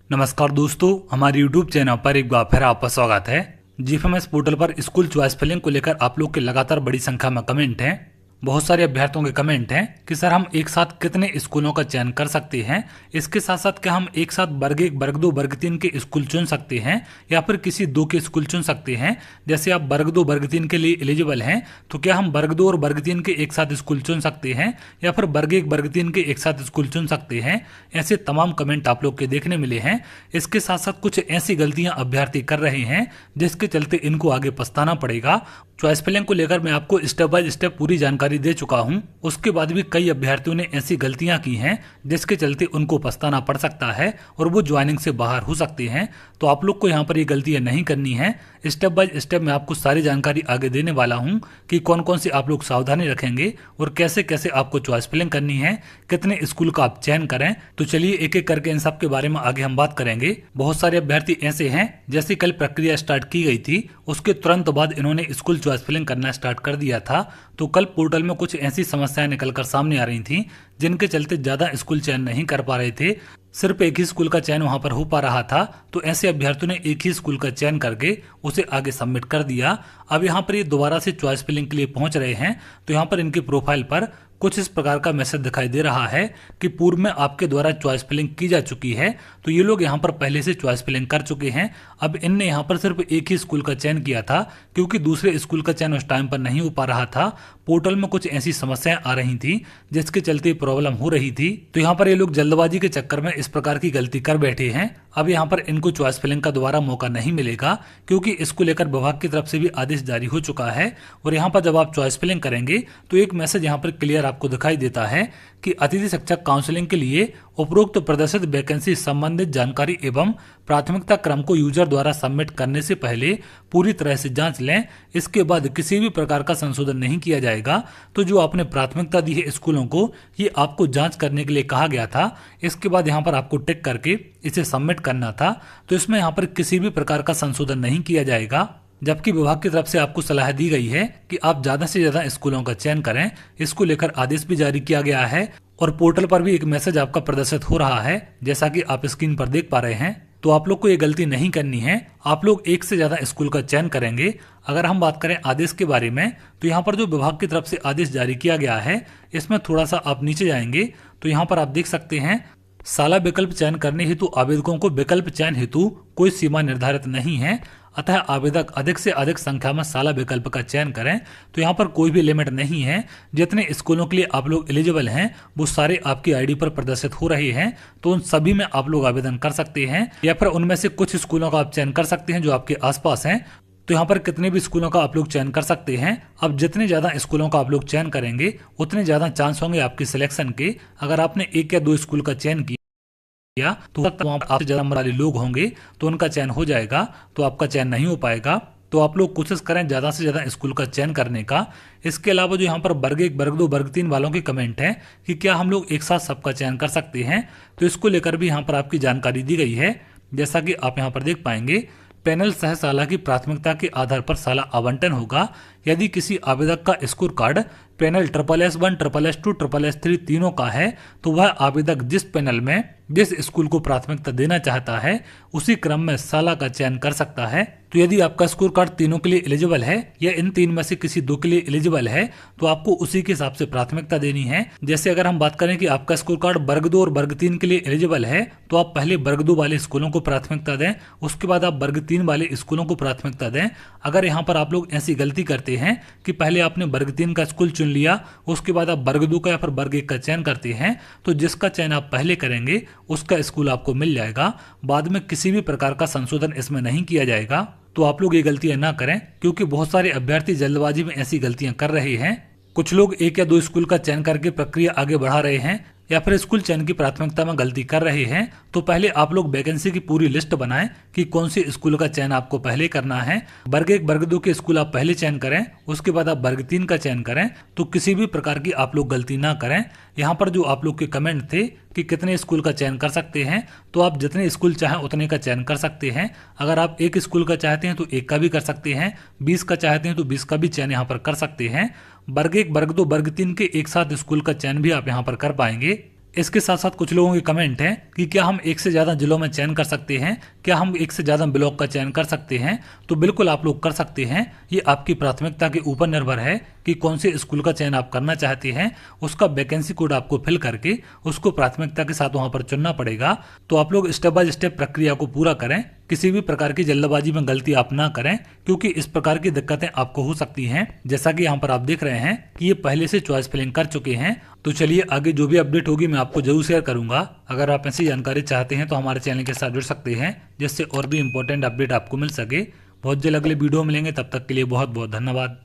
नमस्कार दोस्तों, हमारे YouTube चैनल पर एक बार फिर आपका स्वागत है। जीएफएमएस पोर्टल पर स्कूल चॉइस फिलिंग को लेकर आप लोग के लगातार बड़ी संख्या में कमेंट हैं। बहुत सारे अभ्यर्थियों के कमेंट हैं कि सर हम एक साथ कितने स्कूलों का चयन कर सकते हैं। इसके साथ साथ क्या हम एक साथ वर्ग 1, वर्ग 2, वर्ग 3 के स्कूल चुन सकते हैं या फिर किसी दो के स्कूल चुन सकते हैं। जैसे आप वर्ग 2, वर्ग 3 के लिए एलिजिबल हैं तो क्या हम वर्ग 2 और वर्ग 3 के एक साथ स्कूल चुन सकते हैं या फिर वर्ग 1, वर्ग 3 के एक साथ स्कूल चुन सकते हैं। ऐसे तमाम कमेंट आप लोग के देखने मिले हैं। इसके साथ साथ कुछ ऐसी गलतियां अभ्यर्थी कर रहे हैं जिसके चलते इनको आगे पछताना पड़ेगा। चॉइस फिलिंग को लेकर मैं आपको स्टेप बाय स्टेप पूरी जानकारी दे चुका हूं। उसके बाद भी कई अभ्यर्थियों ने ऐसी गलतियां की हैं जिसके चलते उनको पछताना पड़ सकता है और वो ज्वाइनिंग से बाहर हो सकते हैं। तो आप लोग को यहाँ पर ये गलतियां नहीं करनी है। स्टेप बाय स्टेप मैं आपको सारी जानकारी आगे देने वाला हूँ कि कौन कौन सी आप लोग सावधानी रखेंगे और कैसे कैसे आपको चॉइस फिलिंग करनी है, कितने स्कूल का आप चयन करें। तो चलिए एक एक करके इन सब के बारे में आगे हम बात करेंगे। बहुत सारे अभ्यर्थी ऐसे हैं जैसे कल प्रक्रिया स्टार्ट की गई थी उसके तुरंत बाद इन्होंने स्कूल चॉइस फिलिंग करना स्टार्ट कर दिया था। तो कल पोर्टल में कुछ ऐसी समस्याएं निकलकर सामने आ रही थी जिनके चलते ज्यादा स्कूल चयन नहीं कर पा रहे थे, सिर्फ एक ही स्कूल का चयन वहां पर हो पा रहा था। तो ऐसे अभ्यर्थियों ने एक ही स्कूल का चयन करके उसे आगे सबमिट कर दिया। अब यहाँ पर ये दोबारा से चॉइस फिलिंग के लिए पहुंच रहे हैं तो यहाँ पर इनकी प्रोफाइल पर कुछ इस प्रकार का मैसेज दिखाई दे रहा है कि पूर्व में आपके द्वारा चॉइस फिलिंग की जा चुकी है। तो ये लोग यहाँ पर पहले से चॉइस फिलिंग कर चुके हैं। अब इनने यहाँ पर सिर्फ एक ही स्कूल का चयन किया था क्योंकि दूसरे स्कूल का चयन उस टाइम पर नहीं हो पा रहा था। पोर्टल में कुछ ऐसी समस्याएं आ रही थी जिसके चलते प्रॉब्लम हो रही थी। तो यहाँ पर ये लोग जल्दबाजी के चक्कर में इस प्रकार की गलती कर बैठे हैं। अब यहाँ पर इनको चॉइस फिलिंग का दोबारा मौका नहीं मिलेगा क्योंकि इसको लेकर विभाग की तरफ से भी आदेश जारी हो चुका है। और यहाँ पर जब आप चॉइस फिलिंग करेंगे तो एक मैसेज यहाँ पर क्लियर आपको दिखाई देता है कि अतिथि शिक्षक काउंसलिंग के लिए उपरोक्त प्रदर्शित वैकेंसी संबंधित जानकारी एवं प्राथमिकता क्रम को यूजर द्वारा सबमिट करने से पहले पूरी तरह से जांच लें। इसके बाद किसी भी प्रकार का संशोधन नहीं किया जाएगा। तो जो आपने प्राथमिकता दी है स्कूलों को, ये आपको जांच करने के लिए कहा गया था। इसके बाद यहाँ पर आपको टिक करके इसे सबमिट करना था। तो इसमें यहाँ पर किसी भी प्रकार का संशोधन नहीं किया जाएगा, जबकि विभाग की तरफ से आपको सलाह दी गई है कि आप ज्यादा से ज्यादा स्कूलों का चयन करें। इसको लेकर आदेश भी जारी किया गया है और पोर्टल पर भी एक मैसेज आपका प्रदर्शित हो रहा है जैसा कि आप स्क्रीन पर देख पा रहे हैं। तो आप लोग को ये गलती नहीं करनी है। आप लोग एक से ज्यादा स्कूल का चयन करेंगे। अगर हम बात करें आदेश के बारे में तो यहाँ पर जो विभाग की तरफ से आदेश जारी किया गया है इसमें थोड़ा सा आप नीचे जाएंगे तो यहाँ पर आप देख सकते हैं साला विकल्प चयन करने हेतु आवेदकों को विकल्प चयन हेतु कोई सीमा निर्धारित नहीं है, अतः आवेदक अधिक से अधिक संख्या में साला विकल्प का चयन करें। तो यहाँ पर कोई भी लिमिट नहीं है। जितने स्कूलों के लिए आप लोग एलिजिबल हैं वो सारे आपकी आईडी पर प्रदर्शित हो रहे हैं। तो उन सभी में आप लोग आवेदन कर सकते हैं या फिर उनमें से कुछ स्कूलों का आप चयन कर सकते हैं जो आपके आसपास हैं। तो यहाँ पर कितने भी स्कूलों का आप लोग चयन कर सकते हैं। अब जितने ज्यादा स्कूलों का आप लोग चयन करेंगे उतने ज्यादा चांस होंगे आपकी सिलेक्शन के। अगर आपने एक या दो स्कूल का चयन किया तो वहां पर आपसे ज्यादा नंबर वाले लोग होंगे तो उनका चयन हो जाएगा, तो आपका चयन नहीं हो पाएगा। तो आप लोग कोशिश करें ज्यादा से ज्यादा स्कूल का चयन करने का। इसके अलावा जो यहाँ पर वर्ग 1, वर्ग 2, वर्ग 3 वालों के कमेंट हैं कि क्या हम लोग एक साथ सबका चयन कर सकते हैं, तो इसको लेकर भी यहाँ पर आपकी जानकारी दी गई है। जैसा कि आप यहाँ पर देख पाएंगे, पैनल सह साला की प्राथमिकता के आधार पर साला आवंटन होगा। यदि किसी आवेदक का score card panel SSS1, SSS2, SSS3 तीनों का है तो वह आवेदक जिस पैनल में जिस स्कूल को प्राथमिकता देना चाहता है उसी क्रम में साला का चयन कर सकता है। तो यदि आपका स्कोर कार्ड तीनों के लिए एलिजिबल है या इन तीन में से किसी दो के लिए एलिजिबल है तो आपको उसी के हिसाब से प्राथमिकता देनी है। जैसे अगर हम बात करें कि आपका स्कोर कार्ड वर्ग 2 और वर्ग 3 के लिए एलिजिबल है तो आप पहले वर्ग 2 वाले स्कूलों को प्राथमिकता दें, उसके बाद आप वर्ग 3 वाले स्कूलों को प्राथमिकता दें। अगर यहाँ पर आप लोग ऐसी गलती करते हैं कि पहले आपने वर्ग 3 का स्कूल चुन लिया उसके बाद आप वर्ग 2 का या फिर वर्ग 1 का चयन करते हैं तो जिसका चयन आप पहले करेंगे उसका स्कूल आपको मिल जाएगा। बाद में किसी भी प्रकार का संशोधन इसमें नहीं किया जाएगा। तो आप लोग ये गलतियां ना करें क्योंकि बहुत सारे अभ्यर्थी जल्दबाजी में ऐसी गलतियां कर रहे हैं। कुछ लोग एक या दो स्कूल का चयन करके प्रक्रिया आगे बढ़ा रहे हैं या फिर स्कूल चयन की प्राथमिकता में गलती कर रहे हैं। तो पहले आप लोग वैकेंसी की पूरी लिस्ट बनाएं कि कौन सी स्कूल का चयन आपको पहले करना है। वर्ग 1, वर्ग 2 के स्कूल आप पहले चयन करें, उसके बाद आप वर्ग 3 का चयन करें। तो किसी भी प्रकार की आप लोग गलती ना करें। यहाँ पर जो आप लोग के कमेंट थे कि कितने स्कूल का चयन कर सकते हैं, तो आप जितने स्कूल चाहें उतने का चयन कर सकते हैं। अगर आप एक स्कूल का चाहते हैं तो एक का भी कर सकते हैं, 20 का चाहते हैं तो 20 का भी चयन यहाँ पर कर सकते हैं। वर्ग 1, वर्ग 2, वर्ग 3 के एक साथ स्कूल का चयन भी आप यहाँ पर कर पाएंगे। इसके साथ साथ कुछ लोगों के कमेंट हैं कि क्या हम एक से ज़्यादा जिलों में चयन कर सकते हैं, क्या हम एक से ज़्यादा ब्लॉक का चयन कर सकते हैं। तो बिल्कुल आप लोग कर सकते हैं। ये आपकी प्राथमिकता के ऊपर निर्भर है कि कौन से स्कूल का चयन आप करना चाहते हैं। उसका वैकेंसी कोड आपको फिल करके उसको प्राथमिकता के साथ वहां पर चुनना पड़ेगा। तो आप लोग स्टेप बाय स्टेप प्रक्रिया को पूरा करें, किसी भी प्रकार की जल्दबाजी में गलती आप ना करें, क्योंकि इस प्रकार की दिक्कतें आपको हो सकती हैं। जैसा कि यहाँ पर आप देख रहे हैं कि ये पहले से चॉइस फिलिंग कर चुके हैं। तो चलिए आगे जो भी अपडेट होगी मैं आपको जरूर शेयर करूंगा। अगर आप ऐसी जानकारी चाहते हैं तो हमारे चैनल के साथ जुड़ सकते हैं, जिससे और भी इंपॉर्टेंट अपडेट आपको मिल सके। बहुत जल्द अगले वीडियो मिलेंगे, तब तक के लिए बहुत बहुत धन्यवाद।